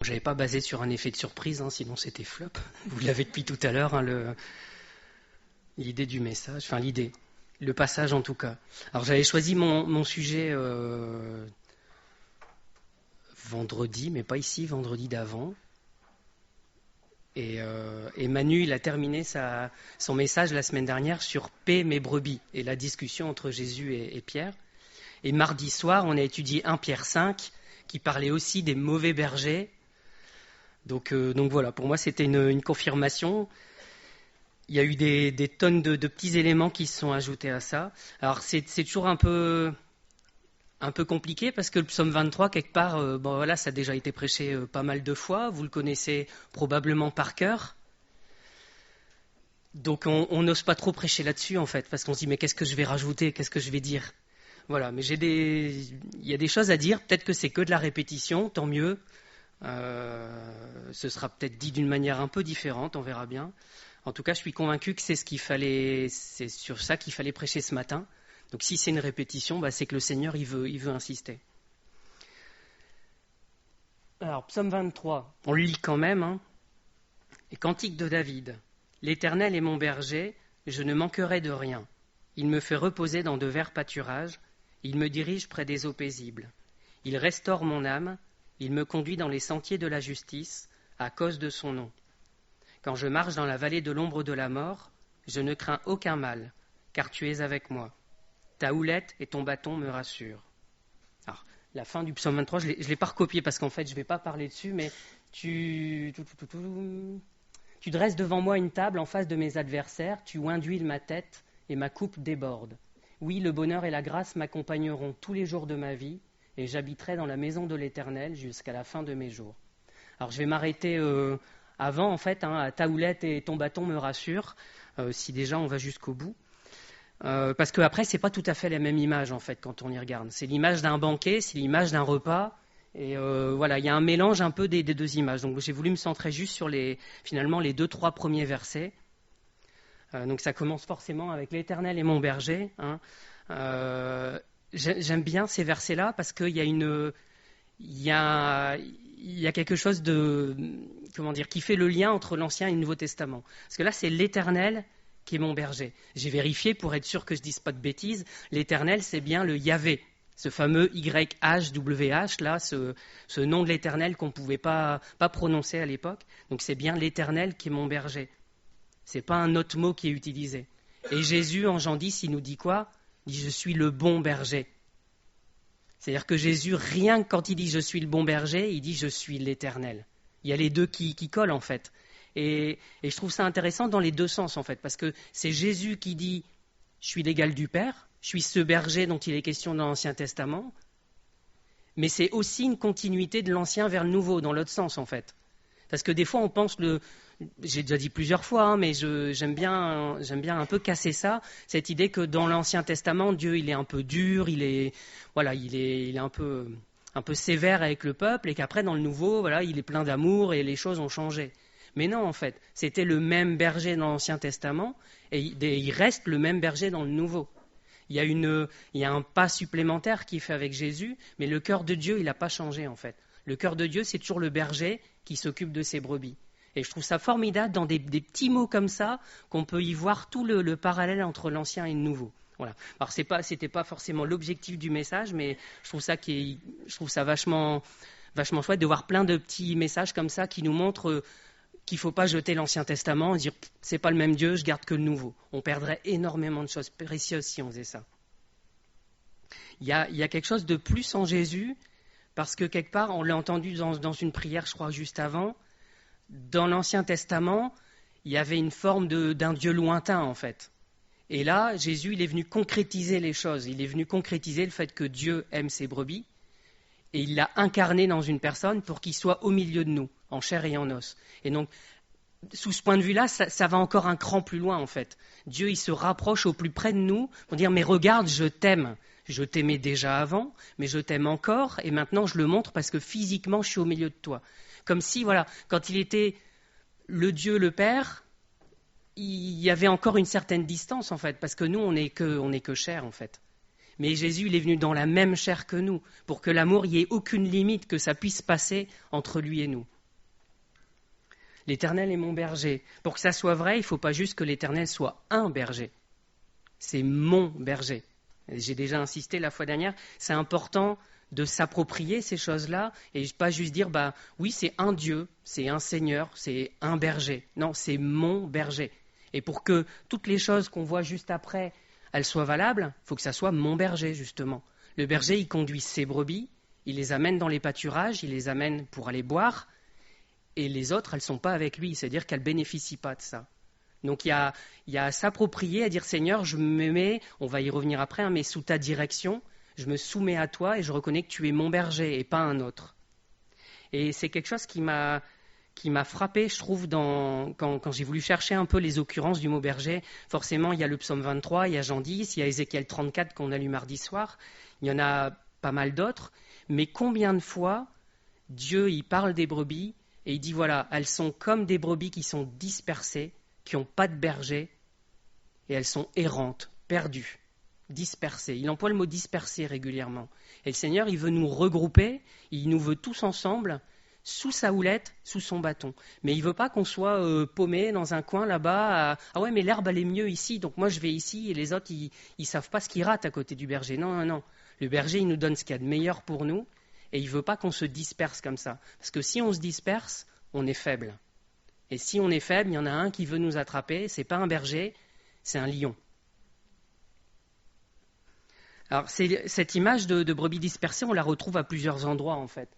Je n'avais pas basé sur un effet de surprise, sinon c'était flop. Vous l'avez depuis tout à l'heure, l'idée du message, enfin l'idée, le passage en tout cas. Alors j'avais choisi mon sujet vendredi, mais pas ici, vendredi d'avant. Et Manu, il a terminé son message la semaine dernière sur paix mes brebis et la discussion entre Jésus et Pierre. Et mardi soir, on a étudié 1 Pierre 5 qui parlait aussi des mauvais bergers. Donc voilà, pour moi c'était une confirmation. Il y a eu des tonnes de petits éléments qui se sont ajoutés à ça. Alors c'est toujours un peu compliqué parce que le psaume 23, quelque part, ça a déjà été prêché pas mal de fois. Vous le connaissez probablement par cœur. Donc on n'ose pas trop prêcher là-dessus en fait, parce qu'on se dit mais qu'est-ce que je vais rajouter, qu'est-ce que je vais dire. Voilà, mais il y a des choses à dire. Peut-être que c'est que de la répétition, tant mieux. Ce sera peut-être dit d'une manière un peu différente, on verra bien. En tout cas, je suis convaincu que c'est sur ça qu'il fallait prêcher ce matin. Donc si c'est une répétition, c'est que le Seigneur il veut insister. Alors, psaume 23, on le lit quand même. Et cantique de David. L'Éternel est mon berger, je ne manquerai de rien. Il me fait reposer dans de verts pâturages, il me dirige près des eaux paisibles. Il restaure mon âme, il me conduit dans les sentiers de la justice, à cause de son nom. Quand je marche dans la vallée de l'ombre de la mort, je ne crains aucun mal, car tu es avec moi. Ta houlette et ton bâton me rassurent. Alors, la fin du psaume 23, je ne l'ai pas recopié parce qu'en fait, je ne vais pas parler dessus, mais tu dresses devant moi une table en face de mes adversaires, tu oins d'huile ma tête et ma coupe déborde. Oui, le bonheur et la grâce m'accompagneront tous les jours de ma vie et j'habiterai dans la maison de l'Éternel jusqu'à la fin de mes jours. Alors, je vais m'arrêter avant, en fait, à ta houlette et ton bâton me rassurent, si déjà on va jusqu'au bout. Parce qu'après, ce n'est pas tout à fait la même image, en fait, quand on y regarde. C'est l'image d'un banquet, c'est l'image d'un repas. Et voilà, il y a un mélange un peu des deux images. Donc j'ai voulu me centrer juste sur finalement les 2-3 premiers versets. Donc ça commence forcément avec l'Éternel est mon berger. J'aime bien ces versets-là parce qu'il y a quelque chose qui fait le lien entre l'Ancien et le Nouveau Testament. Parce que là, c'est l'Éternel qui est mon berger. J'ai vérifié pour être sûr que je ne dise pas de bêtises. L'Éternel, c'est bien le Yahvé. Ce fameux YHWH, là, ce nom de l'Éternel qu'on ne pouvait pas prononcer à l'époque. Donc c'est bien l'Éternel qui est mon berger. Ce n'est pas un autre mot qui est utilisé. Et Jésus, en Jean 10, il nous dit quoi ? Il dit « Je suis le bon berger ». C'est-à-dire que Jésus, rien que quand il dit « Je suis le bon berger », il dit « Je suis l'Éternel ». Il y a les deux qui collent, en fait. Et je trouve ça intéressant dans les deux sens, en fait, parce que c'est Jésus qui dit « Je suis l'égal du Père ». Je suis ce berger dont il est question dans l'Ancien Testament, mais c'est aussi une continuité de l'Ancien vers le Nouveau, dans l'autre sens en fait. Parce que des fois on pense, j'ai déjà dit plusieurs fois, mais j'aime bien un peu casser ça, cette idée que dans l'Ancien Testament, Dieu il est un peu dur, il est un peu sévère avec le peuple, et qu'après dans le Nouveau, il est plein d'amour et les choses ont changé. Mais non, en fait, c'était le même berger dans l'Ancien Testament, et il reste le même berger dans le Nouveau. Il y a un pas supplémentaire qui est fait avec Jésus, mais le cœur de Dieu, il n'a pas changé en fait. Le cœur de Dieu, c'est toujours le berger qui s'occupe de ses brebis. Et je trouve ça formidable dans des petits mots comme ça, qu'on peut y voir tout le parallèle entre l'ancien et le nouveau. Voilà. Alors c'était pas forcément l'objectif du message, mais je trouve ça vachement chouette de voir plein de petits messages comme ça qui nous montrent qu'il ne faut pas jeter l'Ancien Testament et dire « c'est pas le même Dieu, je garde que le Nouveau ». On perdrait énormément de choses précieuses si on faisait ça. Il y a quelque chose de plus en Jésus, parce que quelque part, on l'a entendu dans une prière, je crois, juste avant, dans l'Ancien Testament, il y avait une forme d'un Dieu lointain, en fait. Et là, Jésus, il est venu concrétiser les choses. Il est venu concrétiser le fait que Dieu aime ses brebis, et il l'a incarné dans une personne pour qu'il soit au milieu de nous, en chair et en os. Et donc, sous ce point de vue-là, ça va encore un cran plus loin, en fait. Dieu, il se rapproche au plus près de nous pour dire « Mais regarde, je t'aime. Je t'aimais déjà avant, mais je t'aime encore, et maintenant je le montre parce que physiquement, je suis au milieu de toi. » Comme si, quand il était le Dieu, le Père, il y avait encore une certaine distance, en fait, parce que nous, on n'est que chair, en fait. Mais Jésus, il est venu dans la même chair que nous, pour que l'amour, il n'y ait aucune limite, que ça puisse passer entre lui et nous. L'Éternel est mon berger. Pour que ça soit vrai, il ne faut pas juste que l'Éternel soit un berger. C'est mon berger. J'ai déjà insisté la fois dernière, c'est important de s'approprier ces choses-là et pas juste dire oui, c'est un Dieu, c'est un Seigneur, c'est un berger. Non, c'est mon berger. Et pour que toutes les choses qu'on voit juste après, elles soient valables, il faut que ça soit mon berger, justement. Le berger, il conduit ses brebis, il les amène dans les pâturages, il les amène pour aller boire, et les autres, elles ne sont pas avec lui, c'est-à-dire qu'elles ne bénéficient pas de ça. Donc il y a à s'approprier, à dire Seigneur, je me mets, on va y revenir après, mais sous ta direction, je me soumets à toi et je reconnais que tu es mon berger et pas un autre. Et c'est quelque chose qui m'a frappé, je trouve, quand j'ai voulu chercher un peu les occurrences du mot berger. Forcément, il y a le psaume 23, il y a Jean 10, il y a Ézéchiel 34 qu'on a lu mardi soir, il y en a pas mal d'autres, mais combien de fois Dieu il parle des brebis et il dit voilà, elles sont comme des brebis qui sont dispersées, qui n'ont pas de berger, et elles sont errantes, perdues, dispersées. Il emploie le mot disperser régulièrement. Et le Seigneur, il veut nous regrouper, il nous veut tous ensemble, sous sa houlette, sous son bâton. Mais il ne veut pas qu'on soit paumé dans un coin là-bas, ah ouais, mais l'herbe, elle est mieux ici, donc moi je vais ici, et les autres, ils ne savent pas ce qu'ils ratent à côté du berger. Non, non, non. Le berger, il nous donne ce qu'il y a de meilleur pour nous, et il ne veut pas qu'on se disperse comme ça. Parce que si on se disperse, on est faible. Et si on est faible, il y en a un qui veut nous attraper, ce n'est pas un berger, c'est un lion. Alors, cette image de brebis dispersées, on la retrouve à plusieurs endroits en fait.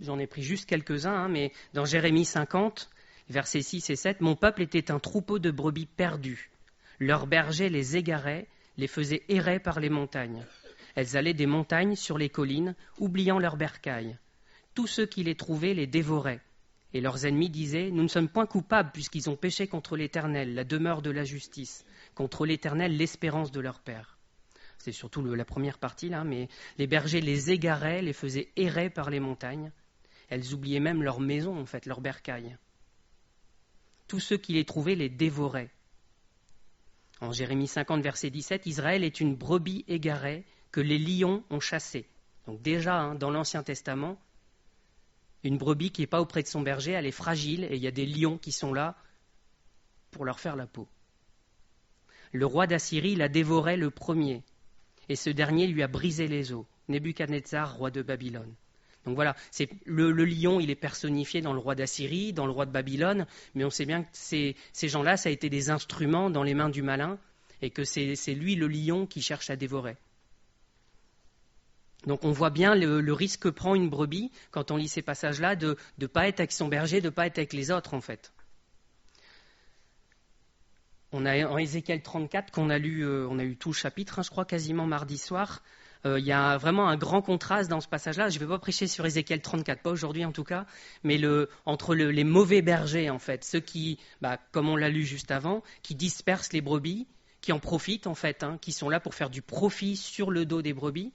J'en ai pris juste quelques-uns, mais dans Jérémie 50, versets 6 et 7, « Mon peuple était un troupeau de brebis perdus. Leurs bergers les égaraient, les faisaient errer par les montagnes. Elles allaient des montagnes sur les collines, oubliant leurs bercailles. Tous ceux qui les trouvaient les dévoraient. Et leurs ennemis disaient, nous ne sommes point coupables puisqu'ils ont péché contre l'Éternel, la demeure de la justice, contre l'Éternel, l'espérance de leur père. C'est surtout la première partie là, mais les bergers les égaraient, les faisaient errer par les montagnes. Elles oubliaient même leur maison, en fait, leur bercaille. Tous ceux qui les trouvaient les dévoraient. En Jérémie 50, verset 17, Israël est une brebis égarée que les lions ont chassée. Donc déjà, dans l'Ancien Testament, une brebis qui n'est pas auprès de son berger, elle est fragile et il y a des lions qui sont là pour leur faire la peau. Le roi d'Assyrie la dévorait le premier et ce dernier lui a brisé les os. Nebuchadnezzar, roi de Babylone. Donc voilà, le lion, il est personnifié dans le roi d'Assyrie, dans le roi de Babylone, mais on sait bien que ces gens-là, ça a été des instruments dans les mains du malin et que c'est lui le lion qui cherche à dévorer. Donc on voit bien le risque que prend une brebis quand on lit ces passages-là de ne pas être avec son berger, de ne pas être avec les autres en fait. On a en Ézéchiel 34 qu'on a lu, on a eu tout le chapitre, je crois quasiment mardi soir. Il y a vraiment un grand contraste dans ce passage-là. Je ne vais pas prêcher sur Ézéchiel 34, pas aujourd'hui en tout cas, mais entre les mauvais bergers en fait, ceux qui, comme on l'a lu juste avant, qui dispersent les brebis, qui en profitent en fait, qui sont là pour faire du profit sur le dos des brebis.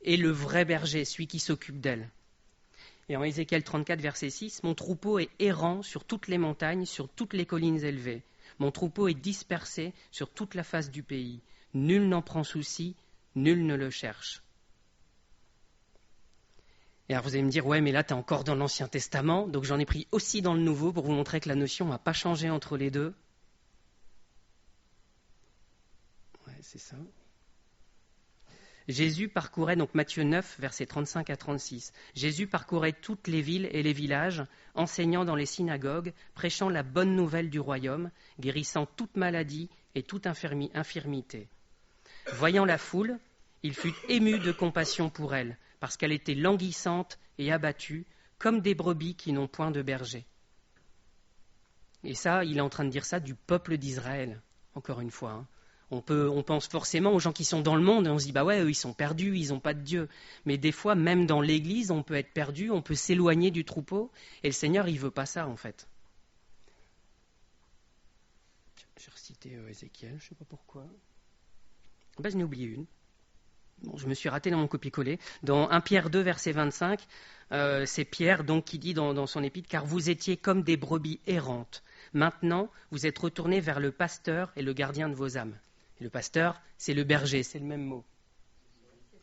Et le vrai berger, celui qui s'occupe d'elle. Et en Ézéchiel 34, verset 6, « Mon troupeau est errant sur toutes les montagnes, sur toutes les collines élevées. Mon troupeau est dispersé sur toute la face du pays. Nul n'en prend souci, nul ne le cherche. » Et alors vous allez me dire, ouais, mais là, tu es encore dans l'Ancien Testament, donc j'en ai pris aussi dans le Nouveau pour vous montrer que la notion n'a pas changé entre les deux. Ouais, c'est ça. Jésus parcourait, donc Matthieu 9, versets 35 à 36, Jésus parcourait toutes les villes et les villages, enseignant dans les synagogues, prêchant la bonne nouvelle du royaume, guérissant toute maladie et toute infirmité. Voyant la foule, il fut ému de compassion pour elle, parce qu'elle était languissante et abattue, comme des brebis qui n'ont point de berger. Et ça, il est en train de dire ça du peuple d'Israël, encore une fois. On pense forcément aux gens qui sont dans le monde et on se dit, eux, ils sont perdus, ils n'ont pas de Dieu. Mais des fois, même dans l'Église, on peut être perdu, on peut s'éloigner du troupeau. Et le Seigneur, il ne veut pas ça, en fait. J'ai recité Ézéchiel, je ne sais pas pourquoi. J'en ai oublié une. Bon, je me suis raté dans mon copier-coller. Dans 1 Pierre 2, verset 25, c'est Pierre donc, qui dit dans son épître, « Car vous étiez comme des brebis errantes. Maintenant, vous êtes retournés vers le pasteur et le gardien de vos âmes. » Le pasteur, c'est le berger, c'est le même mot.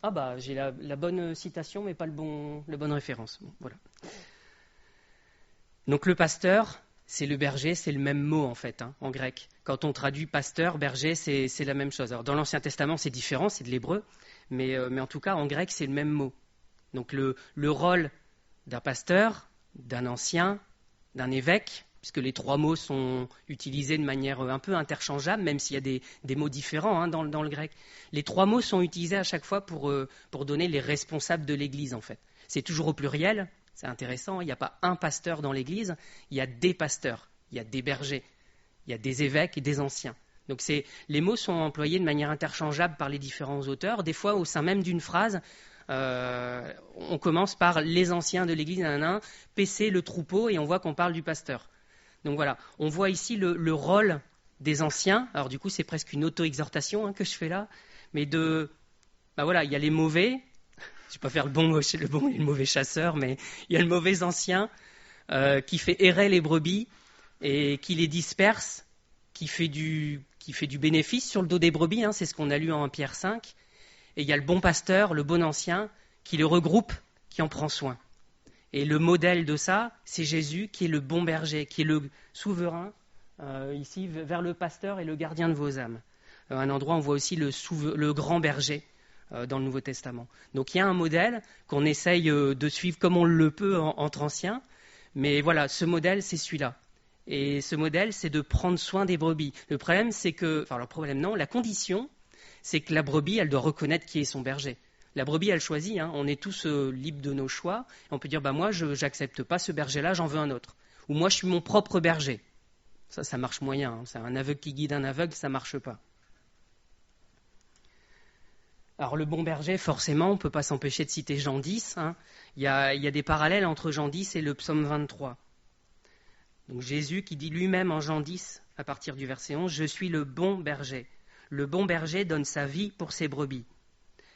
Ah bah, j'ai la bonne citation, mais pas la bonne référence. Bon, voilà. Donc le pasteur, c'est le berger, c'est le même mot en fait, en grec. Quand on traduit pasteur, berger, c'est la même chose. Alors dans l'Ancien Testament, c'est différent, c'est de l'hébreu, mais en tout cas, en grec, c'est le même mot. Donc le rôle d'un pasteur, d'un ancien, d'un évêque, puisque les trois mots sont utilisés de manière un peu interchangeable, même s'il y a des mots différents dans le grec. Les trois mots sont utilisés à chaque fois pour donner les responsables de l'Église, en fait. C'est toujours au pluriel, c'est intéressant, il n'y a pas un pasteur dans l'Église, il y a des pasteurs, il y a des bergers, il y a des évêques et des anciens. Donc les mots sont employés de manière interchangeable par les différents auteurs. Des fois, au sein même d'une phrase, on commence par les anciens de l'Église, paisser le troupeau, et on voit qu'on parle du pasteur. Donc voilà, on voit ici le rôle des anciens. Alors du coup, c'est presque une auto-exhortation que je fais là. Mais voilà, il y a les mauvais. Je ne vais pas faire le bon et le mauvais chasseur, mais il y a le mauvais ancien qui fait errer les brebis et qui les disperse, qui fait du bénéfice sur le dos des brebis. C'est ce qu'on a lu en 1 Pierre 5. Et il y a le bon pasteur, le bon ancien, qui les regroupe, qui en prend soin. Et le modèle de ça, c'est Jésus qui est le bon berger, qui est le souverain, ici, vers le pasteur et le gardien de vos âmes. Un endroit, on voit aussi le grand berger dans le Nouveau Testament. Donc il y a un modèle qu'on essaye de suivre comme on le peut entre anciens, mais voilà, ce modèle, c'est celui-là. Et ce modèle, c'est de prendre soin des brebis. Le problème, c'est que, enfin le problème non, la condition, c'est que la brebis, elle doit reconnaître qui est son berger. La brebis, elle choisit, on est tous libres de nos choix. On peut dire, moi, je n'accepte pas ce berger-là, j'en veux un autre. Ou moi, je suis mon propre berger. Ça marche moyen. C'est un aveugle qui guide un aveugle, ça ne marche pas. Alors, le bon berger, forcément, on ne peut pas s'empêcher de citer Jean 10. Il y a des parallèles entre Jean 10 et le psaume 23. Donc, Jésus qui dit lui-même en Jean 10, à partir du verset 11, « Je suis le bon berger. Le bon berger donne sa vie pour ses brebis.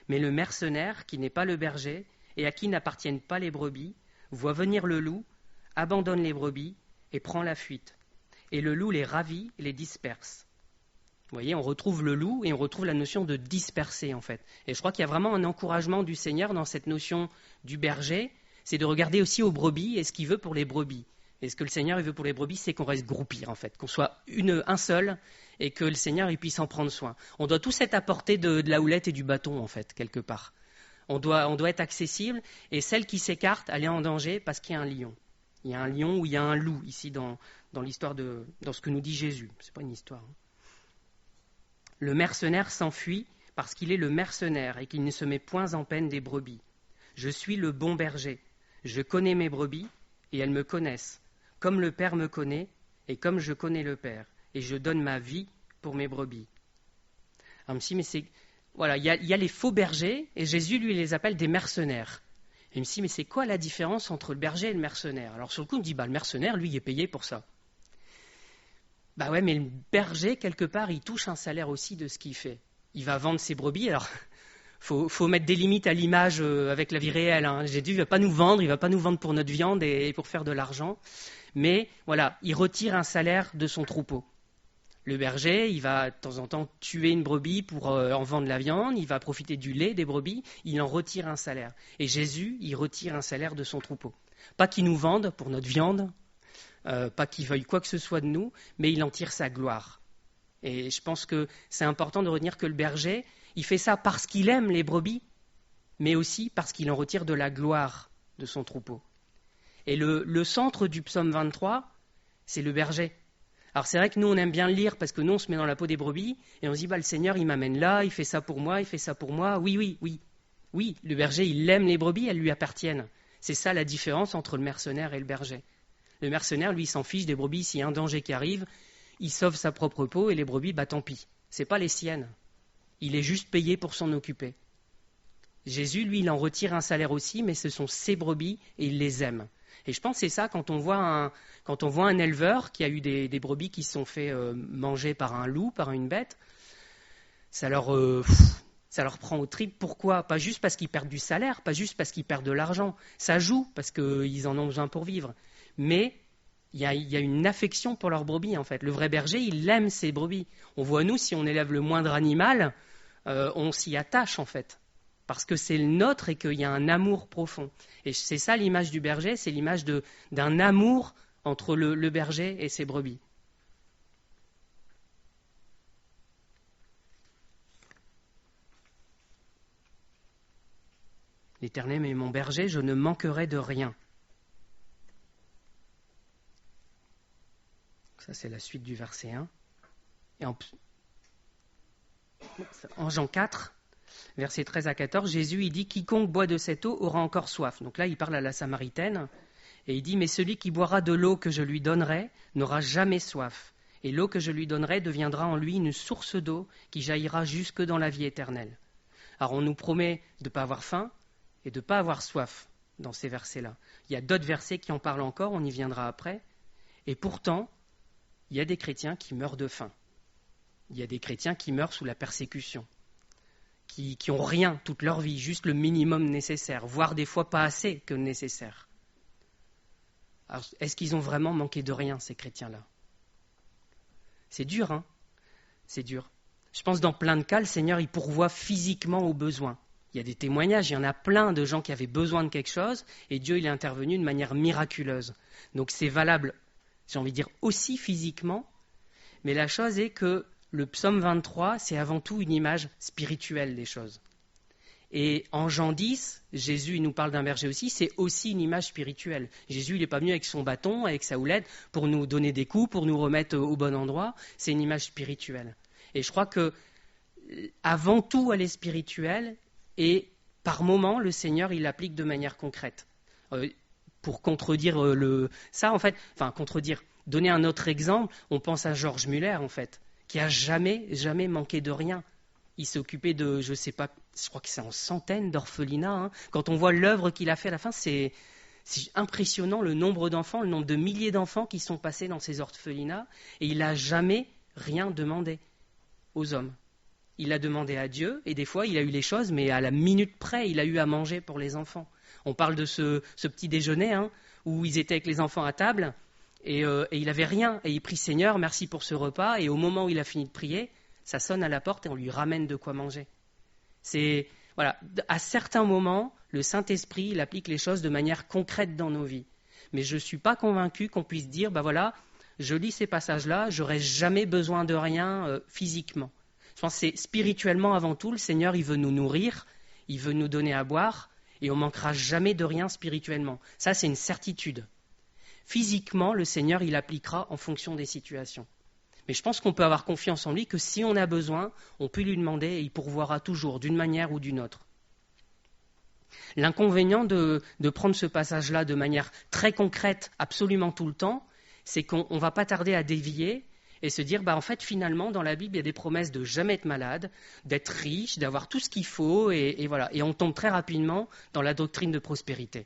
Mais le mercenaire, qui n'est pas le berger, et à qui n'appartiennent pas les brebis, voit venir le loup, abandonne les brebis et prend la fuite. Et le loup les ravit et les disperse. » Vous voyez, on retrouve le loup et on retrouve la notion de disperser, en fait. Et je crois qu'il y a vraiment un encouragement du Seigneur dans cette notion du berger, c'est de regarder aussi aux brebis et ce qu'il veut pour les brebis. Et ce que le Seigneur il veut pour les brebis, c'est qu'on reste groupir, en fait, qu'on soit un seul, et que le Seigneur il puisse en prendre soin. On doit tous être à portée de la houlette et du bâton, en fait, quelque part. On doit être accessible, et celle qui s'écarte, elle est en danger parce qu'il y a un lion. Il y a un lion ou il y a un loup, ici, dans l'histoire dans ce que nous dit Jésus. C'est pas une histoire. Le mercenaire s'enfuit parce qu'il est le mercenaire et qu'il ne se met point en peine des brebis. Je suis le bon berger. Je connais mes brebis, et elles me connaissent. Comme le Père me connaît, et comme je connais le Père, et je donne ma vie pour mes brebis. Alors, je me dis, mais voilà, il y a les faux bergers, et Jésus, lui, les appelle des mercenaires. Et je me dis, mais c'est quoi la différence entre le berger et le mercenaire? Alors, sur le coup, on me dit, le mercenaire, lui, il est payé pour ça. Ouais, mais le berger, quelque part, il touche un salaire aussi de ce qu'il fait. Il va vendre ses brebis, alors... Faut mettre des limites à l'image avec la vie réelle. Jésus ne va pas nous vendre pour notre viande et pour faire de l'argent. Mais voilà, il retire un salaire de son troupeau. Le berger, il va de temps en temps tuer une brebis pour en vendre la viande, il va profiter du lait des brebis, il en retire un salaire. Et Jésus, il retire un salaire de son troupeau. Pas qu'il nous vende pour notre viande, pas qu'il veuille quoi que ce soit de nous, mais il en tire sa gloire. Et je pense que c'est important de retenir que le berger, il fait ça parce qu'il aime les brebis, mais aussi parce qu'il en retire de la gloire de son troupeau. Et le centre du psaume 23, c'est le berger. Alors c'est vrai que nous, on aime bien le lire parce que nous, on se met dans la peau des brebis et on se dit, le Seigneur, il m'amène là, il fait ça pour moi, il fait ça pour moi. Oui, le berger, il aime les brebis, elles lui appartiennent. C'est ça la différence entre le mercenaire et le berger. Le mercenaire, lui, il s'en fiche des brebis. S'il y a un danger qui arrive, il sauve sa propre peau et les brebis, tant pis. C'est pas les siennes. Il est juste payé pour s'en occuper. Jésus, lui, il en retire un salaire aussi, mais ce sont ses brebis et il les aime. Et je pense que c'est ça, quand on voit un éleveur qui a eu des brebis qui se sont fait manger par un loup, par une bête, ça leur prend aux tripes. Pourquoi? Pas juste parce qu'ils perdent du salaire, pas juste parce qu'ils perdent de l'argent. Ça joue parce qu'ils en ont besoin pour vivre. Mais il y a une affection pour leurs brebis, en fait. Le vrai berger, il aime ses brebis. On voit, nous, si on élève le moindre animal, on s'y attache, en fait. parce que c'est le nôtre et qu'il y a un amour profond. Et c'est ça l'image du berger, c'est l'image d'un amour entre le berger et ses brebis. L'Éternel est mon berger, je ne manquerai de rien. Ça, c'est la suite du verset 1. Et en Jean 4, versets 13 à 14, Jésus il dit « Quiconque boit de cette eau aura encore soif ». Donc là, il parle à la Samaritaine et il dit « Mais celui qui boira de l'eau que je lui donnerai n'aura jamais soif. Et l'eau que je lui donnerai deviendra en lui une source d'eau qui jaillira jusque dans la vie éternelle. » Alors on nous promet de ne pas avoir faim et de ne pas avoir soif dans ces versets-là. Il y a d'autres versets qui en parlent encore, on y viendra après. Et pourtant, il y a des chrétiens qui meurent de faim. Il y a des chrétiens qui meurent sous la persécution, qui n'ont rien toute leur vie, juste le minimum nécessaire, voire des fois pas assez que nécessaire. Alors, est-ce qu'ils ont vraiment manqué de rien, ces chrétiens-là ? C'est dur, hein ? C'est dur. Je pense que dans plein de cas, le Seigneur, il pourvoit physiquement aux besoins. Il y a des témoignages, il y en a plein de gens qui avaient besoin de quelque chose, et Dieu, il est intervenu de manière miraculeuse. Donc c'est valable, j'ai envie de dire, aussi physiquement, mais la chose est que le psaume 23, c'est avant tout une image spirituelle des choses. Et en Jean 10, Jésus, il nous parle d'un berger aussi, c'est aussi une image spirituelle. Jésus, il n'est pas venu avec son bâton, avec sa houlette, pour nous donner des coups, pour nous remettre au bon endroit. C'est une image spirituelle. Et je crois que, avant tout, elle est spirituelle, et par moments, le Seigneur, il l'applique de manière concrète. Pour contredire donner un autre exemple, on pense à Georges Muller, en fait, qui a jamais manqué de rien. Il s'est occupé de, je crois que c'est en centaines d'orphelinats. Hein. Quand on voit l'œuvre qu'il a fait à la fin, c'est impressionnant le nombre d'enfants, le nombre de milliers d'enfants qui sont passés dans ces orphelinats. Et il n'a jamais rien demandé aux hommes. Il a demandé à Dieu, et des fois il a eu les choses, mais à la minute près, il a eu à manger pour les enfants. On parle de ce petit déjeuner, hein, où ils étaient avec les enfants à table, et il n'avait rien. Et il prie Seigneur, merci pour ce repas, et au moment où il a fini de prier, ça sonne à la porte et on lui ramène de quoi manger. Voilà, à certains moments, le Saint-Esprit, il applique les choses de manière concrète dans nos vies. Mais je ne suis pas convaincu qu'on puisse dire, voilà, je lis ces passages-là, j'aurais jamais besoin de rien physiquement. Je pense que c'est spirituellement avant tout, le Seigneur, il veut nous nourrir, il veut nous donner à boire, et on ne manquera jamais de rien spirituellement. Ça, c'est une certitude. Physiquement, le Seigneur, il appliquera en fonction des situations. Mais je pense qu'on peut avoir confiance en lui, que si on a besoin, on peut lui demander et il pourvoira toujours, d'une manière ou d'une autre. L'inconvénient de prendre ce passage-là de manière très concrète, absolument tout le temps, c'est qu'on ne va pas tarder à dévier et se dire, en fait, finalement, dans la Bible, il y a des promesses de jamais être malade, d'être riche, d'avoir tout ce qu'il faut, et voilà. Et on tombe très rapidement dans la doctrine de prospérité.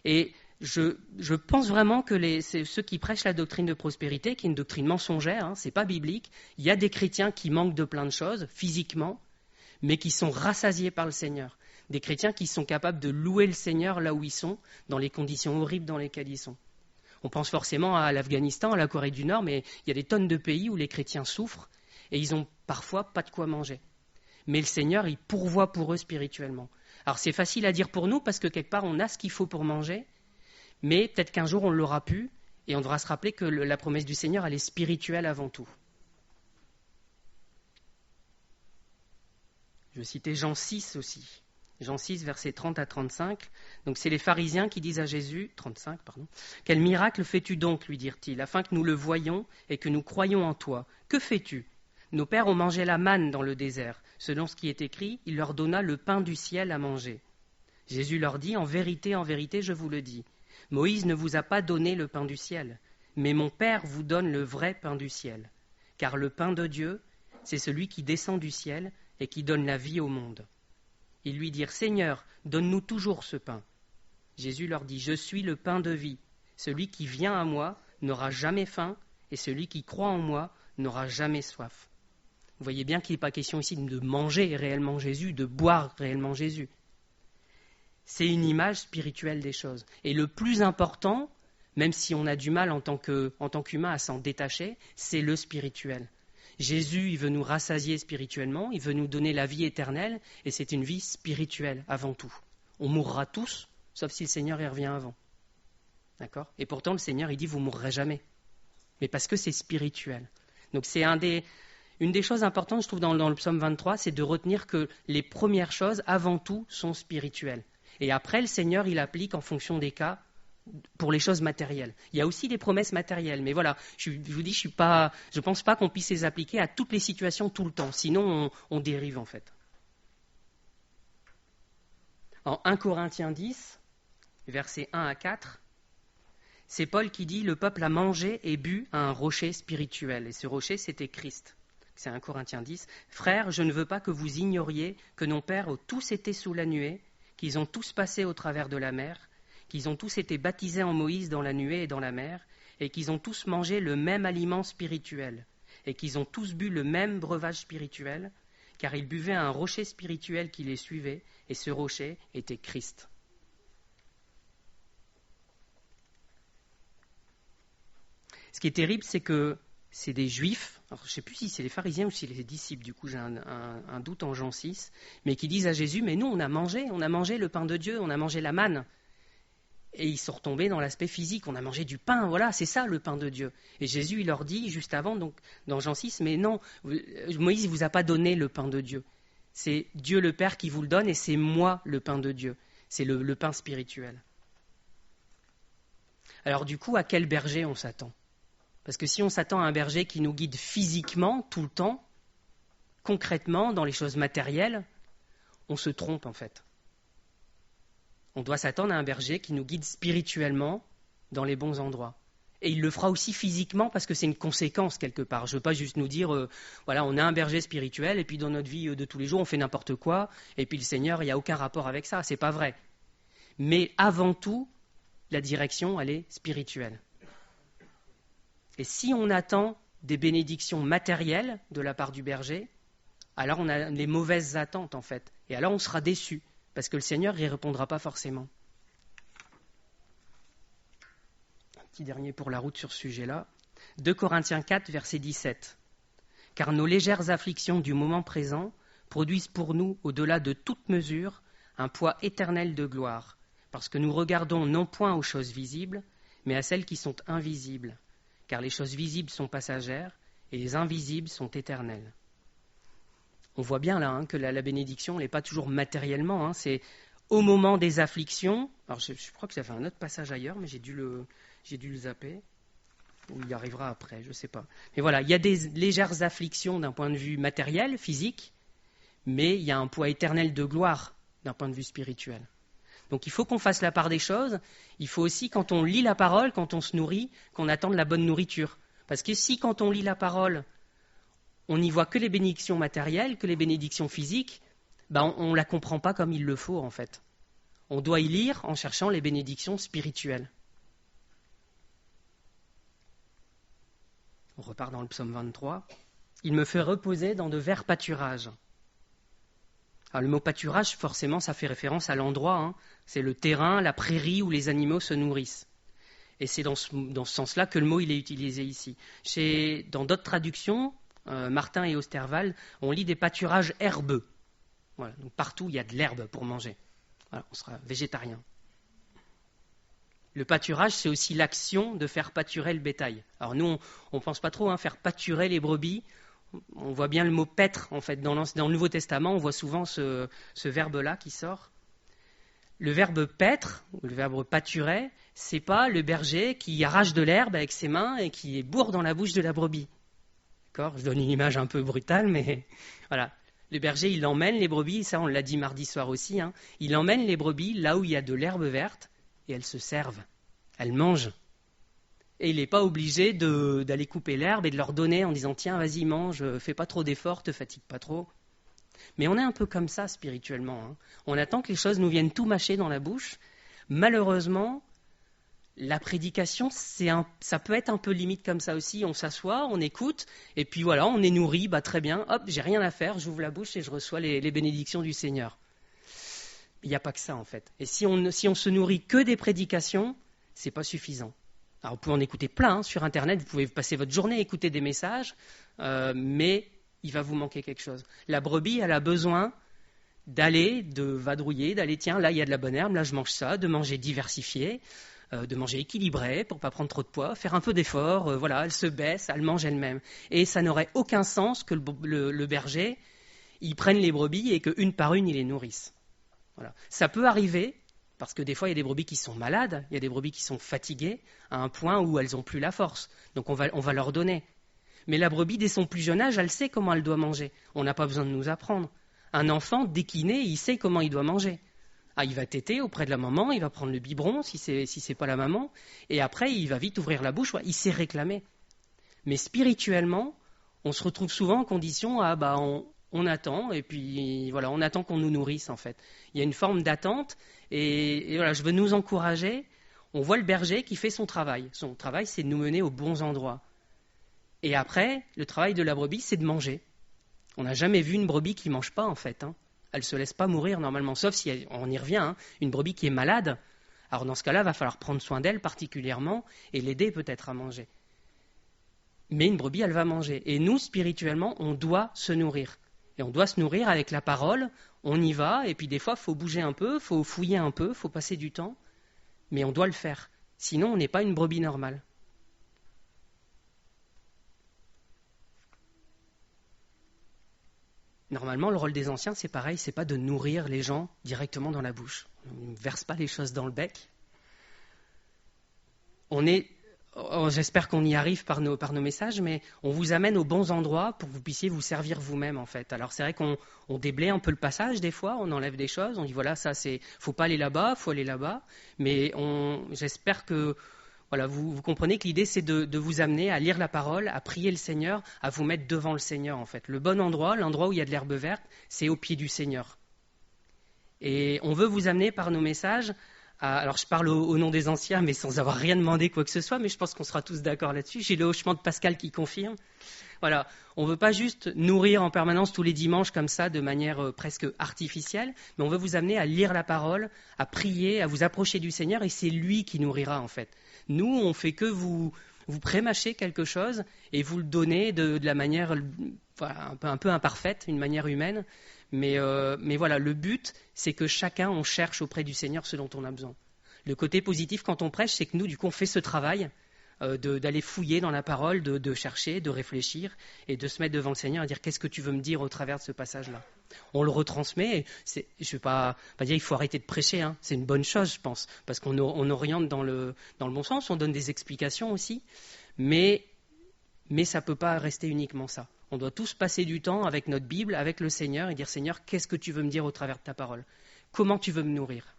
Et je pense vraiment que c'est ceux qui prêchent la doctrine de prospérité, qui est une doctrine mensongère, hein, c'est pas biblique. Il y a des chrétiens qui manquent de plein de choses, physiquement, mais qui sont rassasiés par le Seigneur. Des chrétiens qui sont capables de louer le Seigneur là où ils sont, dans les conditions horribles dans lesquelles ils sont. On pense forcément à l'Afghanistan, à la Corée du Nord, mais il y a des tonnes de pays où les chrétiens souffrent et ils n'ont parfois pas de quoi manger. Mais le Seigneur, il pourvoit pour eux spirituellement. Alors c'est facile à dire pour nous parce que quelque part on a ce qu'il faut pour manger, mais peut-être qu'un jour on l'aura pu et on devra se rappeler que la promesse du Seigneur, elle est spirituelle avant tout. Je vais citer Jean 6 aussi. Jean 6, versets 30 à 35. Donc c'est les pharisiens qui disent à Jésus, 35, pardon, « Quel miracle fais-tu donc, lui dirent-ils, afin que nous le voyions et que nous croyions en toi? Que fais-tu? Nos pères ont mangé la manne dans le désert. Selon ce qui est écrit, il leur donna le pain du ciel à manger. » Jésus leur dit, en vérité, je vous le dis, Moïse ne vous a pas donné le pain du ciel, mais mon Père vous donne le vrai pain du ciel. Car le pain de Dieu, c'est celui qui descend du ciel et qui donne la vie au monde. Ils lui dirent, Seigneur, donne-nous toujours ce pain. Jésus leur dit, je suis le pain de vie. Celui qui vient à moi n'aura jamais faim, et celui qui croit en moi n'aura jamais soif. Vous voyez bien qu'il n'est pas question ici de manger réellement Jésus, de boire réellement Jésus. C'est une image spirituelle des choses. Et le plus important, même si on a du mal en tant qu'humain à s'en détacher, c'est le spirituel. Jésus, il veut nous rassasier spirituellement, il veut nous donner la vie éternelle, et c'est une vie spirituelle avant tout. On mourra tous, sauf si le Seigneur y revient avant. D'accord ? Et pourtant, le Seigneur, il dit, vous ne mourrez jamais. Mais parce que c'est spirituel. Donc c'est une des choses importantes, je trouve, dans le psaume 23, c'est de retenir que les premières choses, avant tout, sont spirituelles. Et après, le Seigneur, il applique en fonction des cas pour les choses matérielles. Il y a aussi des promesses matérielles, mais voilà, je vous dis, je ne pense pas qu'on puisse les appliquer à toutes les situations tout le temps, sinon on dérive en fait. En 1 Corinthiens 10, versets 1 à 4, c'est Paul qui dit « Le peuple a mangé et bu à un rocher spirituel ». Et ce rocher, c'était Christ. C'est 1 Corinthiens 10. « Frères, je ne veux pas que vous ignoriez que nos pères ont tous été sous la nuée, qu'ils ont tous passé au travers de la mer, qu'ils ont tous été baptisés en Moïse dans la nuée et dans la mer, et qu'ils ont tous mangé le même aliment spirituel, et qu'ils ont tous bu le même breuvage spirituel, car ils buvaient à un rocher spirituel qui les suivait, et ce rocher était Christ. » Ce qui est terrible, c'est que c'est des juifs, alors je ne sais plus si c'est les pharisiens ou si c'est les disciples, du coup j'ai un doute en Jean 6, mais qui disent à Jésus, mais nous on a mangé le pain de Dieu, on a mangé la manne. Et ils sont retombés dans l'aspect physique, on a mangé du pain, voilà, c'est ça le pain de Dieu. Et Jésus, il leur dit juste avant, donc dans Jean 6, mais non, Moïse ne vous a pas donné le pain de Dieu. C'est Dieu le Père qui vous le donne et c'est moi le pain de Dieu. C'est le pain spirituel. Alors du coup, à quel berger on s'attend ? Parce que si on s'attend à un berger qui nous guide physiquement, tout le temps, concrètement, dans les choses matérielles, on se trompe en fait. On doit s'attendre à un berger qui nous guide spirituellement dans les bons endroits. Et il le fera aussi physiquement parce que c'est une conséquence quelque part. Je ne veux pas juste nous dire, voilà, on a un berger spirituel et puis dans notre vie de tous les jours, on fait n'importe quoi et puis le Seigneur, il n'y a aucun rapport avec ça. Ce n'est pas vrai. Mais avant tout, la direction, elle est spirituelle. Et si on attend des bénédictions matérielles de la part du berger, alors on a les mauvaises attentes en fait. Et alors on sera déçu, parce que le Seigneur n'y répondra pas forcément. Un petit dernier pour la route sur ce sujet-là. 2 Corinthiens 4, verset 17. « Car nos légères afflictions du moment présent produisent pour nous, au-delà de toute mesure, un poids éternel de gloire, parce que nous regardons non point aux choses visibles, mais à celles qui sont invisibles. Car les choses visibles sont passagères et les invisibles sont éternelles. » On voit bien là que la bénédiction n'est pas toujours matériellement, c'est au moment des afflictions. Alors je crois que j'avais un autre passage ailleurs, mais j'ai dû le zapper. Ou il y arrivera après, je ne sais pas. Mais voilà, il y a des légères afflictions d'un point de vue matériel, physique, mais il y a un poids éternel de gloire d'un point de vue spirituel. Donc il faut qu'on fasse la part des choses. Il faut aussi, quand on lit la parole, quand on se nourrit, qu'on attende la bonne nourriture. Parce que si, quand on lit la parole, on n'y voit que les bénédictions matérielles, que les bénédictions physiques, on ne la comprend pas comme il le faut, en fait. On doit y lire en cherchant les bénédictions spirituelles. On repart dans le psaume 23. « Il me fait reposer dans de verts pâturages. » Alors, le mot pâturage, forcément, ça fait référence à l'endroit. C'est le terrain, la prairie où les animaux se nourrissent. Et c'est dans ce sens-là que le mot il est utilisé ici. Dans d'autres traductions, Martin et Osterwald, on lit des pâturages herbeux. Voilà, donc partout, il y a de l'herbe pour manger. Voilà, on sera végétarien. Le pâturage, c'est aussi l'action de faire pâturer le bétail. Alors nous, on ne pense pas trop faire pâturer les brebis. On voit bien le mot paître, en fait. Dans le Nouveau Testament, on voit souvent ce verbe-là qui sort. Le verbe paître, ou le verbe pâturer, c'est pas le berger qui arrache de l'herbe avec ses mains et qui bourre dans la bouche de la brebis. D'accord ? Je donne une image un peu brutale, mais voilà. Le berger, il emmène les brebis, ça on l'a dit mardi soir aussi, il emmène les brebis là où il y a de l'herbe verte et elles se servent, elles mangent. Et il n'est pas obligé d'aller couper l'herbe et de leur donner en disant « Tiens, vas-y, mange, fais pas trop d'efforts, te fatigue pas trop. » Mais on est un peu comme ça spirituellement. On attend que les choses nous viennent tout mâcher dans la bouche. Malheureusement, la prédication, ça peut être un peu limite comme ça aussi. On s'assoit, on écoute, et puis voilà, on est nourri, très bien, hop, j'ai rien à faire, j'ouvre la bouche et je reçois les bénédictions du Seigneur. Il n'y a pas que ça en fait. Et si on se nourrit que des prédications, c'est pas suffisant. Alors vous pouvez en écouter plein sur Internet, vous pouvez passer votre journée à écouter des messages, mais il va vous manquer quelque chose. La brebis, elle a besoin de vadrouiller, d'aller, tiens, là il y a de la bonne herbe, là je mange ça, de manger diversifié, de manger équilibré pour pas prendre trop de poids, faire un peu d'effort, voilà, elle se baisse, elle mange elle-même. Et ça n'aurait aucun sens que le berger, il prenne les brebis et qu'une par une, il les nourrisse. Voilà. Ça peut arriver, parce que des fois, il y a des brebis qui sont malades, il y a des brebis qui sont fatiguées, à un point où elles n'ont plus la force. Donc on va leur donner. Mais la brebis, dès son plus jeune âge, elle sait comment elle doit manger. On n'a pas besoin de nous apprendre. Un enfant, dès qu'il naît, il sait comment il doit manger. Ah, il va téter auprès de la maman, il va prendre le biberon si c'est pas la maman, et après, il va vite ouvrir la bouche, il sait réclamer. Mais spirituellement, on se retrouve souvent en condition on attend, et puis voilà, on attend qu'on nous nourrisse en fait. Il y a une forme d'attente, et voilà, je veux nous encourager. On voit le berger qui fait son travail. Son travail, c'est de nous mener aux bons endroits. Et après, le travail de la brebis, c'est de manger. On n'a jamais vu une brebis qui ne mange pas en fait. Elle ne se laisse pas mourir normalement, sauf si on y revient, une brebis qui est malade. Alors dans ce cas-là, il va falloir prendre soin d'elle particulièrement et l'aider peut-être à manger. Mais une brebis, elle va manger. Et nous, spirituellement, on doit se nourrir. Et on doit se nourrir avec la parole, on y va, et puis des fois, il faut bouger un peu, il faut fouiller un peu, il faut passer du temps, mais on doit le faire. Sinon, on n'est pas une brebis normale. Normalement, le rôle des anciens, c'est pareil, c'est pas de nourrir les gens directement dans la bouche. On ne verse pas les choses dans le bec. J'espère qu'on y arrive par nos messages, mais on vous amène aux bons endroits pour que vous puissiez vous servir vous-même en fait. Alors c'est vrai qu'on déblaye un peu le passage des fois, on enlève des choses, on dit voilà, ça c'est, faut pas aller là-bas, faut aller là-bas, mais j'espère que voilà, vous comprenez que l'idée c'est de vous amener à lire la parole, à prier le Seigneur, à vous mettre devant le Seigneur en fait. Le bon endroit, l'endroit où il y a de l'herbe verte, c'est au pied du Seigneur. Et on veut vous amener par nos messages. Alors je parle au nom des anciens, mais sans avoir rien demandé quoi que ce soit, mais je pense qu'on sera tous d'accord là-dessus. J'ai le hochement de Pascal qui confirme. Voilà, on ne veut pas juste nourrir en permanence tous les dimanches comme ça, de manière presque artificielle, mais on veut vous amener à lire la parole, à prier, à vous approcher du Seigneur, et c'est lui qui nourrira en fait. Nous, on fait que vous prémâcher quelque chose et vous le donner de la manière voilà, un peu imparfaite, une manière humaine. Mais voilà, le but, c'est que chacun, on cherche auprès du Seigneur ce dont on a besoin. Le côté positif quand on prêche, c'est que nous, du coup, on fait ce travail d'aller fouiller dans la parole, de chercher, de réfléchir et de se mettre devant le Seigneur et dire qu'est-ce que tu veux me dire au travers de ce passage-là. On le retransmet. Je ne vais pas dire qu'il faut arrêter de prêcher. C'est une bonne chose, je pense, parce qu'on oriente dans le bon sens, on donne des explications aussi, mais ça ne peut pas rester uniquement ça. On doit tous passer du temps avec notre Bible, avec le Seigneur, et dire Seigneur, qu'est-ce que tu veux me dire au travers de ta parole? Comment tu veux me nourrir?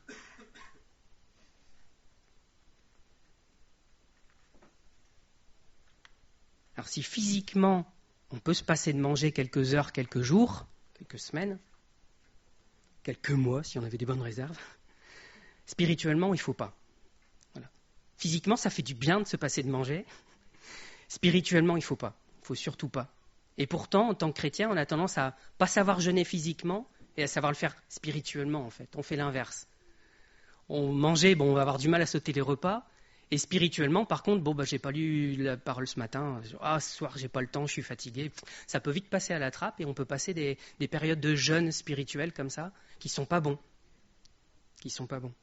Alors si physiquement, on peut se passer de manger quelques heures, quelques jours, quelques semaines, quelques mois, si on avait des bonnes réserves, spirituellement, il ne faut pas. Voilà. Physiquement, ça fait du bien de se passer de manger. Spirituellement, il ne faut pas. Il ne faut surtout pas. Et pourtant, en tant que chrétien, on a tendance à pas savoir jeûner physiquement et à savoir le faire spirituellement, en fait. On fait l'inverse. On mangeait, on va avoir du mal à sauter les repas. Et spirituellement, par contre, j'ai pas lu la parole ce matin. Ce soir, j'ai pas le temps, je suis fatigué. Ça peut vite passer à la trappe et on peut passer des périodes de jeûne spirituel comme ça qui sont pas bons. Qui sont pas bons.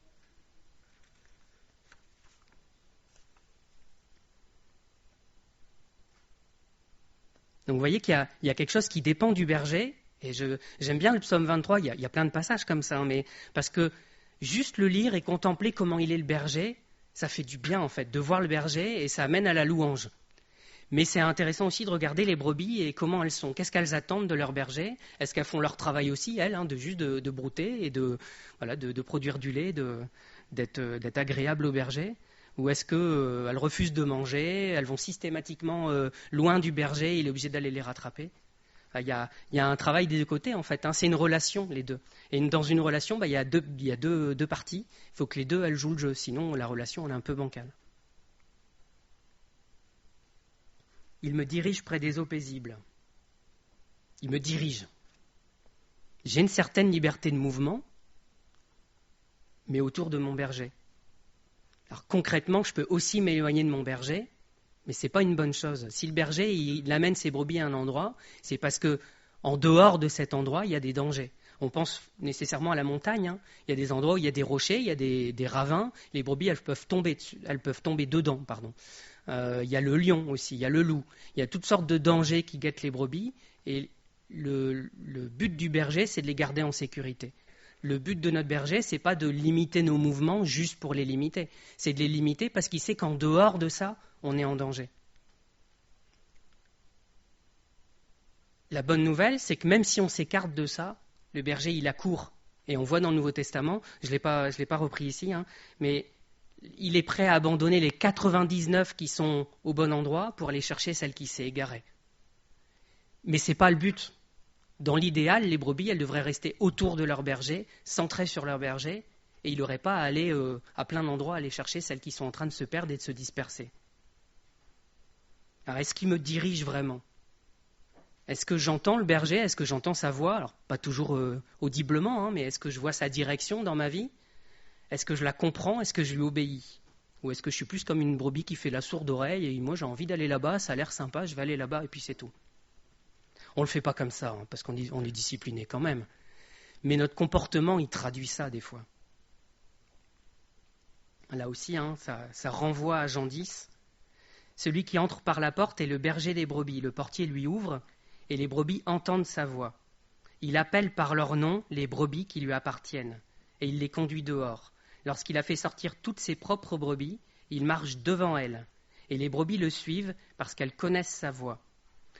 Donc vous voyez qu'il y a quelque chose qui dépend du berger. Et j'aime bien le psaume 23, il y a plein de passages comme ça, mais parce que juste le lire et contempler comment il est le berger, ça fait du bien en fait, de voir le berger et ça amène à la louange. Mais c'est intéressant aussi de regarder les brebis et comment elles sont, qu'est-ce qu'elles attendent de leur berger. Est-ce qu'elles font leur travail aussi, elles, de brouter et de produire du lait, d'être agréables au berger? Ou est-ce qu'elles refusent de manger, elles vont systématiquement loin du berger, il est obligé d'aller les rattraper? Il y a un travail des deux côtés en fait, c'est une relation les deux. Et dans une relation, il y a deux parties, il faut que les deux elles jouent le jeu, sinon la relation elle est un peu bancale. Il me dirige près des eaux paisibles. Il me dirige. J'ai une certaine liberté de mouvement, mais autour de mon berger. Alors concrètement, je peux aussi m'éloigner de mon berger, mais ce n'est pas une bonne chose. Si le berger il amène ses brebis à un endroit, c'est parce que en dehors de cet endroit, il y a des dangers. On pense nécessairement à la montagne. Hein. Il y a des endroits où il y a des rochers, il y a des ravins. Les brebis, elles peuvent tomber dedans. Pardon. Il y a le lion aussi, il y a le loup. Il y a toutes sortes de dangers qui guettent les brebis. Et le but du berger, c'est de les garder en sécurité. Le but de notre berger, ce n'est pas de limiter nos mouvements juste pour les limiter. C'est de les limiter parce qu'il sait qu'en dehors de ça, on est en danger. La bonne nouvelle, c'est que même si on s'écarte de ça, le berger, il accourt. Et on voit dans le Nouveau Testament, je ne l'ai pas repris ici, hein, mais il est prêt à abandonner les 99 qui sont au bon endroit pour aller chercher celle qui s'est égarée. Mais ce n'est pas le but. Dans l'idéal, les brebis, elles devraient rester autour de leur berger, centrées sur leur berger, et il n'aurait pas à aller à plein d'endroits aller chercher celles qui sont en train de se perdre et de se disperser. Alors, est-ce qu'il me dirige vraiment ? Est-ce que j'entends le berger ? Est-ce que j'entends sa voix ? Alors, pas toujours audiblement, hein, mais est-ce que je vois sa direction dans ma vie ? Est-ce que je la comprends ? Est-ce que je lui obéis ? Ou est-ce que je suis plus comme une brebis qui fait la sourde oreille et moi j'ai envie d'aller là-bas, ça a l'air sympa, je vais aller là-bas et puis c'est tout. On ne le fait pas comme ça, hein, parce qu'on est discipliné quand même. Mais notre comportement, il traduit ça des fois. Là aussi, hein, ça renvoie à Jean 10. Celui qui entre par la porte est le berger des brebis. Le portier lui ouvre et les brebis entendent sa voix. Il appelle par leur nom les brebis qui lui appartiennent et il les conduit dehors. Lorsqu'il a fait sortir toutes ses propres brebis, il marche devant elles et les brebis le suivent parce qu'elles connaissent sa voix.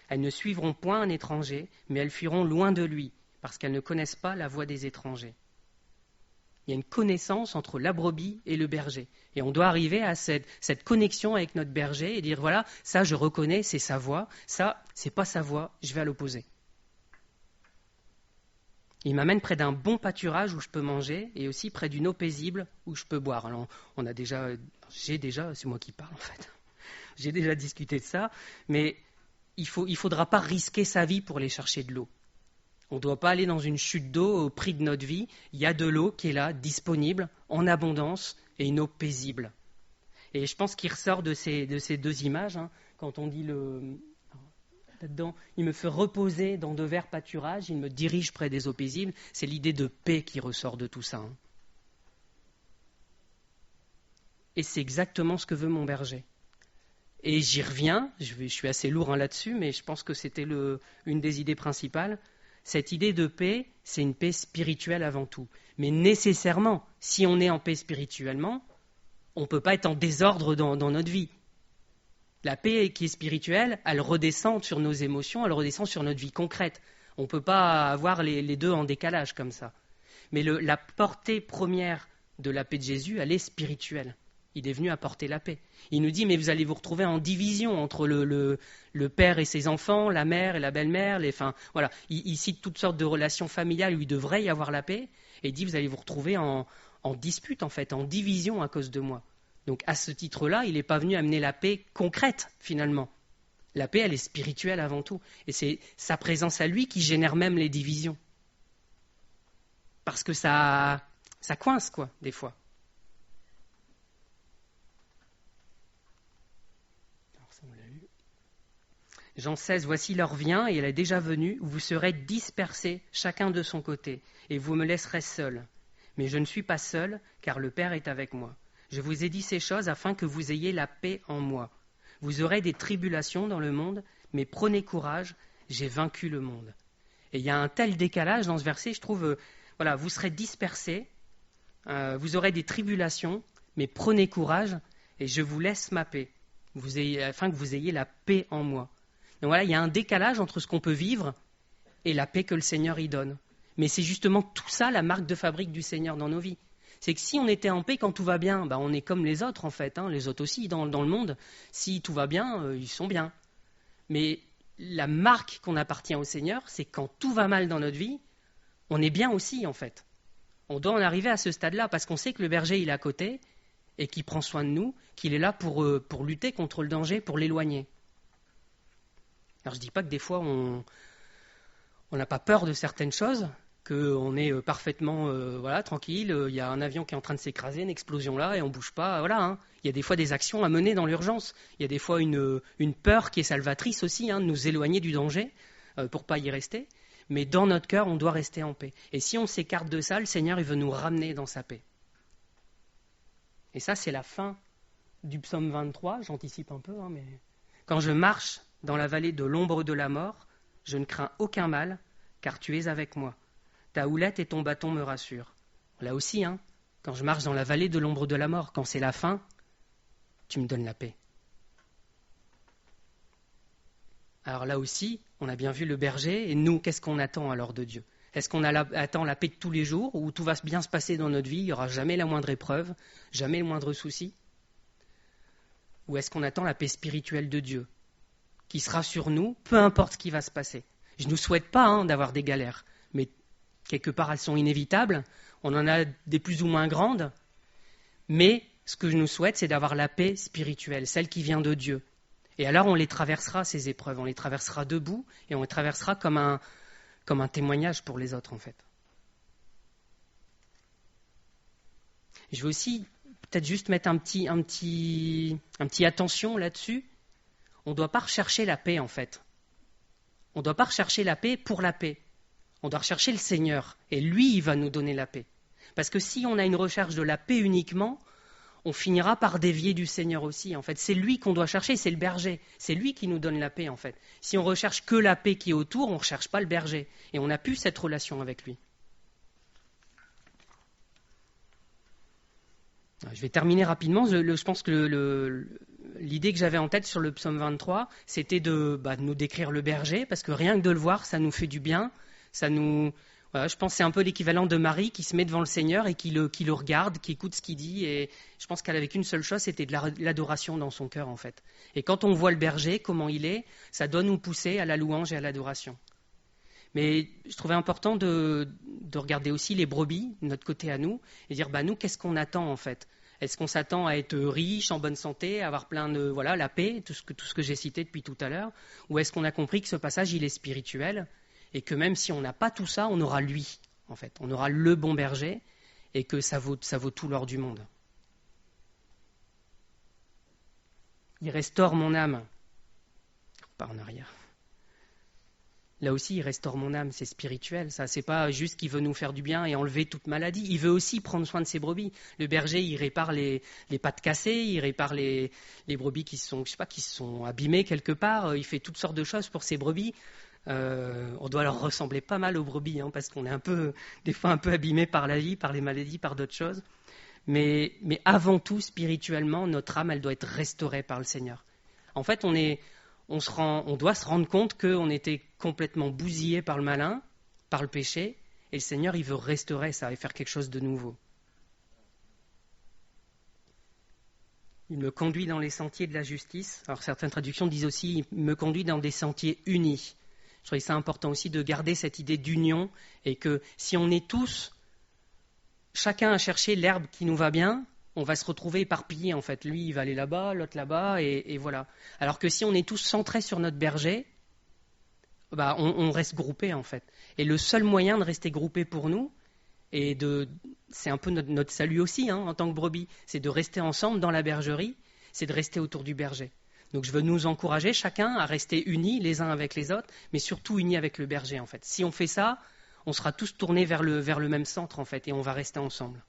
Elles ne suivront point un étranger, mais elles fuiront loin de lui, parce qu'elles ne connaissent pas la voix des étrangers. Il y a une connaissance entre la brebis et le berger. Et on doit arriver à cette connexion avec notre berger et dire, voilà, ça je reconnais, c'est sa voix, ça, c'est pas sa voix, je vais à l'opposé. Il m'amène près d'un bon pâturage où je peux manger, et aussi près d'une eau paisible où je peux boire. Alors, c'est moi qui parle en fait, j'ai déjà discuté de ça, mais il ne faudra pas risquer sa vie pour aller chercher de l'eau. On ne doit pas aller dans une chute d'eau au prix de notre vie. Il y a de l'eau qui est là, disponible, en abondance, et une eau paisible. Et je pense qu'il ressort de ces deux images, hein, quand on dit là-dedans, il me fait reposer dans de verts pâturages, il me dirige près des eaux paisibles, c'est l'idée de paix qui ressort de tout ça. Hein. Et c'est exactement ce que veut mon berger. Et j'y reviens, je suis assez lourd là-dessus, mais je pense que c'était une des idées principales. Cette idée de paix, c'est une paix spirituelle avant tout. Mais nécessairement, si on est en paix spirituellement, on ne peut pas être en désordre dans notre vie. La paix qui est spirituelle, elle redescend sur nos émotions, elle redescend sur notre vie concrète. On ne peut pas avoir les deux en décalage comme ça. Mais la portée première de la paix de Jésus, elle est spirituelle. Il est venu apporter la paix. Il nous dit, mais vous allez vous retrouver en division entre le père et ses enfants, la mère et la belle-mère. Voilà. Il cite toutes sortes de relations familiales où il devrait y avoir la paix. Et il dit, vous allez vous retrouver en dispute, en fait, en division à cause de moi. Donc à ce titre-là, il n'est pas venu amener la paix concrète, finalement. La paix, elle est spirituelle avant tout. Et c'est sa présence à lui qui génère même les divisions. Parce que ça coince, quoi, des fois. Jean 16, voici l'heure vient, et elle est déjà venue, où vous serez dispersés, chacun de son côté, et vous me laisserez seul. Mais je ne suis pas seul, car le Père est avec moi. Je vous ai dit ces choses afin que vous ayez la paix en moi. Vous aurez des tribulations dans le monde, mais prenez courage, j'ai vaincu le monde. Et il y a un tel décalage dans ce verset, je trouve, vous serez dispersés, vous aurez des tribulations, mais prenez courage, et je vous laisse ma paix, afin que vous ayez la paix en moi. Donc voilà, il y a un décalage entre ce qu'on peut vivre et la paix que le Seigneur y donne. Mais c'est justement tout ça la marque de fabrique du Seigneur dans nos vies. C'est que si on était en paix quand tout va bien, on est comme les autres en fait, hein, les autres aussi dans le monde. Si tout va bien, ils sont bien. Mais la marque qu'on appartient au Seigneur, c'est quand tout va mal dans notre vie, on est bien aussi en fait. On doit en arriver à ce stade-là parce qu'on sait que le berger il est à côté et qu'il prend soin de nous, qu'il est là pour lutter contre le danger, pour l'éloigner. Alors je ne dis pas que des fois on n'a pas peur de certaines choses, qu'on est parfaitement tranquille, il y a un avion qui est en train de s'écraser, une explosion là, et on ne bouge pas. Voilà, hein. Il y a des fois des actions à mener dans l'urgence. Il y a des fois une peur qui est salvatrice aussi, hein, de nous éloigner du danger pour ne pas y rester. Mais dans notre cœur, on doit rester en paix. Et si on s'écarte de ça, le Seigneur, il veut nous ramener dans sa paix. Et ça, c'est la fin du psaume 23, j'anticipe un peu, hein, mais quand je marche dans la vallée de l'ombre de la mort, je ne crains aucun mal, car tu es avec moi. Ta houlette et ton bâton me rassurent. Là aussi, hein, quand je marche dans la vallée de l'ombre de la mort, quand c'est la fin, tu me donnes la paix. Alors là aussi, on a bien vu le berger, et nous, qu'est-ce qu'on attend alors de Dieu ? Est-ce qu'on attend la paix de tous les jours, où tout va bien se passer dans notre vie, il n'y aura jamais la moindre épreuve, jamais le moindre souci ? Ou est-ce qu'on attend la paix spirituelle de Dieu, qui sera sur nous, peu importe ce qui va se passer ? Je ne nous souhaite pas d'avoir des galères, mais quelque part elles sont inévitables, on en a des plus ou moins grandes, mais ce que je nous souhaite, c'est d'avoir la paix spirituelle, celle qui vient de Dieu. Et alors on les traversera, ces épreuves, on les traversera debout, et on les traversera comme un témoignage pour les autres, en fait. Je vais aussi peut-être juste mettre un petit attention là-dessus. On ne doit pas rechercher la paix, en fait. On ne doit pas rechercher la paix pour la paix. On doit rechercher le Seigneur, et lui, il va nous donner la paix. Parce que si on a une recherche de la paix uniquement, on finira par dévier du Seigneur aussi. En fait, c'est lui qu'on doit chercher, c'est le berger. C'est lui qui nous donne la paix, en fait. Si on recherche que la paix qui est autour, on ne recherche pas le berger. Et on n'a plus cette relation avec lui. Je vais terminer rapidement. Je pense que l'idée que j'avais en tête sur le psaume 23, c'était de nous décrire le berger, parce que rien que de le voir, ça nous fait du bien. Voilà, je pense que c'est un peu l'équivalent de Marie qui se met devant le Seigneur et qui le regarde, qui écoute ce qu'il dit. Et je pense qu'elle avait qu'une seule chose, c'était de l'adoration dans son cœur, en fait. Et quand on voit le berger, comment il est, ça doit nous pousser à la louange et à l'adoration. Mais je trouvais important de regarder aussi les brebis, de notre côté à nous, et dire, nous, qu'est-ce qu'on attend, en fait ? Est-ce qu'on s'attend à être riche, en bonne santé, à avoir plein de, la paix, tout ce que j'ai cité depuis tout à l'heure ? Ou est-ce qu'on a compris que ce passage, il est spirituel ? Et que même si on n'a pas tout ça, on aura lui, en fait. On aura le bon berger, et que ça vaut tout l'or du monde. Il restaure mon âme. Pas en arrière. Là aussi, il restaure mon âme, c'est spirituel. Ça, c'est pas juste qu'il veut nous faire du bien et enlever toute maladie. Il veut aussi prendre soin de ses brebis. Le berger, il répare les pattes cassées, il répare les brebis qui se sont abîmées quelque part. Il fait toutes sortes de choses pour ses brebis. On doit leur ressembler pas mal aux brebis, parce qu'on est des fois un peu abîmé par la vie, par les maladies, par d'autres choses. Mais avant tout, spirituellement, notre âme, elle doit être restaurée par le Seigneur. En fait, on doit se rendre compte qu'on était complètement bousillé par le malin, par le péché, et le Seigneur, il veut restaurer ça et faire quelque chose de nouveau. Il me conduit dans les sentiers de la justice. Alors certaines traductions disent aussi, il me conduit dans des sentiers unis. Je trouvais ça important aussi de garder cette idée d'union, et que si on est tous, chacun à chercher l'herbe qui nous va bien, on va se retrouver éparpillés, en fait. Lui, il va aller là-bas, l'autre là-bas, et voilà. Alors que si on est tous centrés sur notre berger, on reste groupés, en fait. Et le seul moyen de rester groupés pour nous, c'est un peu notre salut aussi, en tant que brebis, c'est de rester ensemble dans la bergerie, c'est de rester autour du berger. Donc je veux nous encourager chacun à rester unis les uns avec les autres, mais surtout unis avec le berger, en fait. Si on fait ça, on sera tous tournés vers le même centre, en fait, et on va rester ensemble.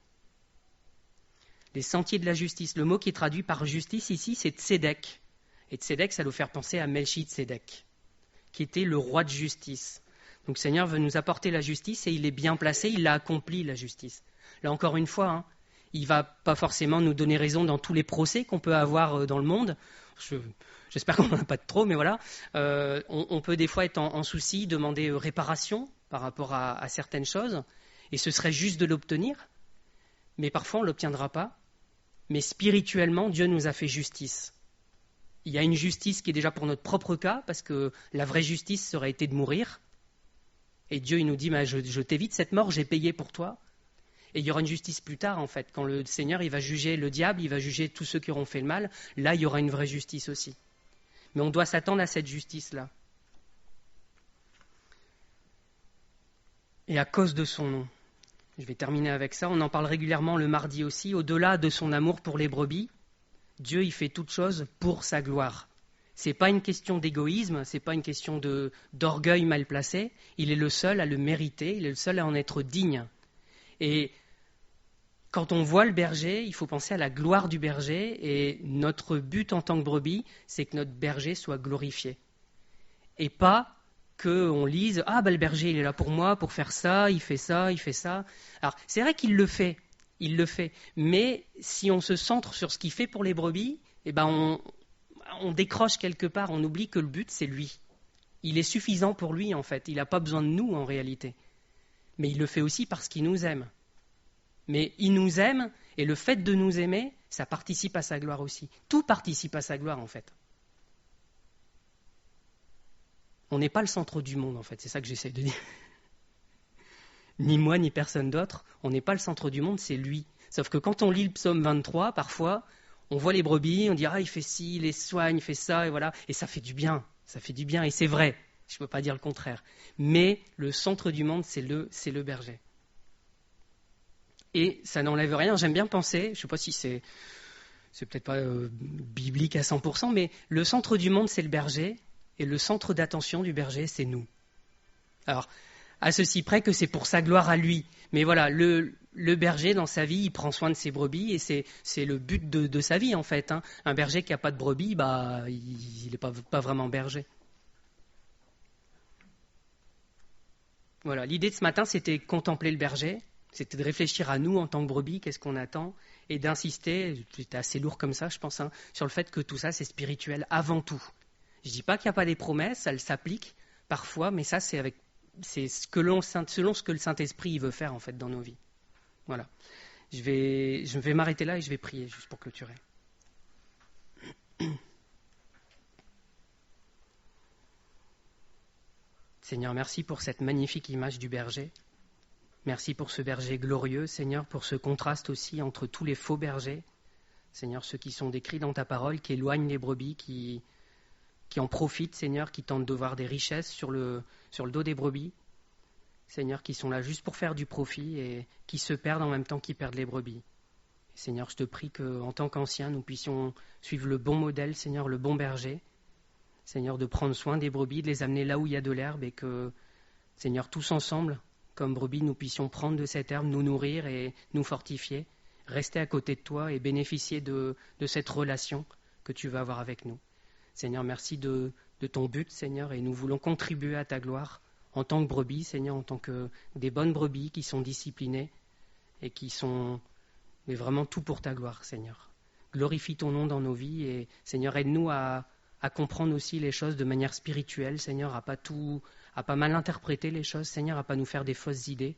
Les sentiers de la justice. Le mot qui est traduit par justice ici, c'est Tzedek. Et Tzedek, ça doit faire penser à Melchi-Tzedek, qui était le roi de justice. Donc le Seigneur veut nous apporter la justice et il est bien placé, il a accompli la justice. Là encore une fois, il ne va pas forcément nous donner raison dans tous les procès qu'on peut avoir dans le monde. J'espère qu'on n'en a pas de trop, mais voilà. On peut des fois être en souci, demander réparation par rapport à certaines choses, et ce serait juste de l'obtenir, mais parfois on ne l'obtiendra pas. Mais spirituellement, Dieu nous a fait justice. Il y a une justice qui est déjà pour notre propre cas, parce que la vraie justice serait été de mourir. Et Dieu, il nous dit, je t'évite cette mort, j'ai payé pour toi. Et il y aura une justice plus tard, en fait. Quand le Seigneur, il va juger le diable, il va juger tous ceux qui auront fait le mal, là, il y aura une vraie justice aussi. Mais on doit s'attendre à cette justice-là. et à cause de son nom. Je vais terminer avec ça. On en parle régulièrement le mardi aussi. Au-delà de son amour pour les brebis, Dieu y fait toute chose pour sa gloire. Ce n'est pas une question d'égoïsme, ce n'est pas une question d'orgueil mal placé. Il est le seul à le mériter, il est le seul à en être digne. Et quand on voit le berger, il faut penser à la gloire du berger. Et notre but en tant que brebis, c'est que notre berger soit glorifié. Et pas qu'on lise « Ah, le berger, il est là pour moi, pour faire ça, il fait ça, il fait ça. » Alors, c'est vrai qu'il le fait, mais si on se centre sur ce qu'il fait pour les brebis, eh ben on décroche quelque part, on oublie que le but, c'est lui. Il est suffisant pour lui, en fait. Il n'a pas besoin de nous, en réalité. Mais il le fait aussi parce qu'il nous aime. Mais il nous aime, et le fait de nous aimer, ça participe à sa gloire aussi. Tout participe à sa gloire, en fait. On n'est pas le centre du monde, en fait. C'est ça que j'essaie de dire. Ni moi, ni personne d'autre. On n'est pas le centre du monde, c'est lui. Sauf que quand on lit le psaume 23, parfois, on voit les brebis, on dit « Ah, il fait ci, il les soigne, il fait ça, et voilà. » Et ça fait du bien. Ça fait du bien, et c'est vrai. Je ne peux pas dire le contraire. Mais le centre du monde, c'est le berger. Et ça n'enlève rien. J'aime bien penser, je ne sais pas si c'est peut-être pas biblique à 100%, mais le centre du monde, c'est le berger, et le centre d'attention du berger, c'est nous. Alors, à ceci près que c'est pour sa gloire à lui. Mais voilà, le berger, dans sa vie, il prend soin de ses brebis, et c'est le but de sa vie, en fait. Hein. Un berger qui n'a pas de brebis, il n'est pas vraiment berger. Voilà, l'idée de ce matin, c'était contempler le berger, c'était de réfléchir à nous en tant que brebis, qu'est-ce qu'on attend, et d'insister, c'était assez lourd comme ça, je pense, hein, sur le fait que tout ça, c'est spirituel avant tout. Je ne dis pas qu'il n'y a pas des promesses, elles s'appliquent parfois, mais ça, c'est selon ce que le Saint-Esprit veut faire, en fait, dans nos vies. Voilà. Je vais m'arrêter là et je vais prier, juste pour clôturer. Seigneur, merci pour cette magnifique image du berger. Merci pour ce berger glorieux, Seigneur, pour ce contraste aussi entre tous les faux bergers. Seigneur, ceux qui sont décrits dans ta parole, qui éloignent les brebis, qui en profitent, Seigneur, qui tentent de voir des richesses sur le dos des brebis. Seigneur, qui sont là juste pour faire du profit et qui se perdent en même temps qu'ils perdent les brebis. Seigneur, je te prie qu'en tant qu'anciens, nous puissions suivre le bon modèle, Seigneur, le bon berger. Seigneur, de prendre soin des brebis, de les amener là où il y a de l'herbe et que, Seigneur, tous ensemble, comme brebis, nous puissions prendre de cette herbe, nous nourrir et nous fortifier, rester à côté de toi et bénéficier de cette relation que tu vas avoir avec nous. Seigneur, merci de ton but, Seigneur, et nous voulons contribuer à ta gloire en tant que brebis, Seigneur, en tant que des bonnes brebis qui sont disciplinées et qui sont mais vraiment tout pour ta gloire, Seigneur. Glorifie ton nom dans nos vies et, Seigneur, aide-nous à comprendre aussi les choses de manière spirituelle, Seigneur, à pas mal interpréter les choses, Seigneur, à pas nous faire des fausses idées,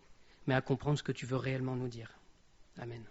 mais à comprendre ce que tu veux réellement nous dire. Amen.